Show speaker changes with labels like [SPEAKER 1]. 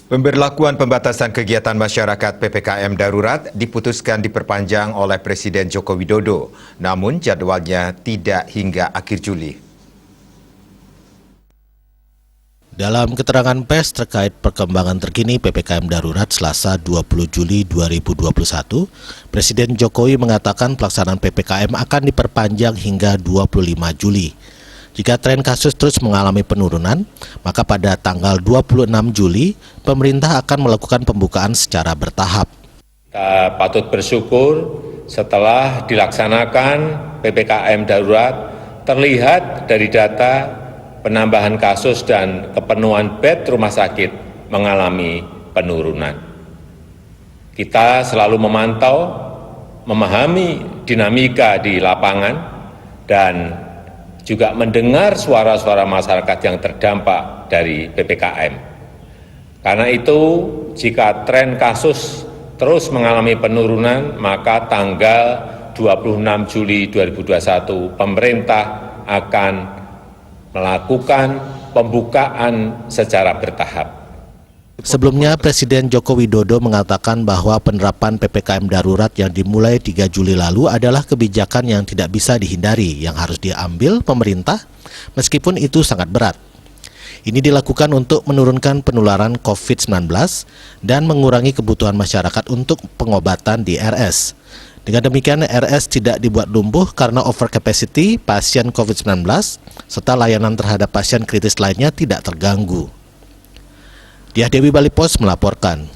[SPEAKER 1] Pemberlakuan pembatasan kegiatan masyarakat PPKM darurat diputuskan diperpanjang oleh Presiden Joko Widodo, namun jadwalnya tidak hingga akhir Juli.
[SPEAKER 2] Dalam keterangan pers terkait perkembangan terkini PPKM darurat Selasa 20 Juli 2021, Presiden Jokowi mengatakan pelaksanaan PPKM akan diperpanjang hingga 25 Juli. Jika tren kasus terus mengalami penurunan, maka pada tanggal 26 Juli, pemerintah akan melakukan pembukaan secara bertahap.
[SPEAKER 3] Kita patut bersyukur setelah dilaksanakan PPKM darurat, terlihat dari data penambahan kasus dan kepenuhan bed rumah sakit mengalami penurunan. Kita selalu memantau, memahami dinamika di lapangan, dan juga mendengar suara-suara masyarakat yang terdampak dari PPKM. Karena itu, jika tren kasus terus mengalami penurunan, maka tanggal 26 Juli 2021 pemerintah akan melakukan pembukaan secara bertahap.
[SPEAKER 2] Sebelumnya, Presiden Joko Widodo mengatakan bahwa penerapan PPKM darurat yang dimulai 3 Juli lalu adalah kebijakan yang tidak bisa dihindari, yang harus diambil pemerintah, meskipun itu sangat berat. Ini dilakukan untuk menurunkan penularan COVID-19 dan mengurangi kebutuhan masyarakat untuk pengobatan di RS. Dengan demikian, RS tidak dibuat lumpuh karena over capacity pasien COVID-19, serta layanan terhadap pasien kritis lainnya tidak terganggu. Diah Dewi Bali Pos melaporkan.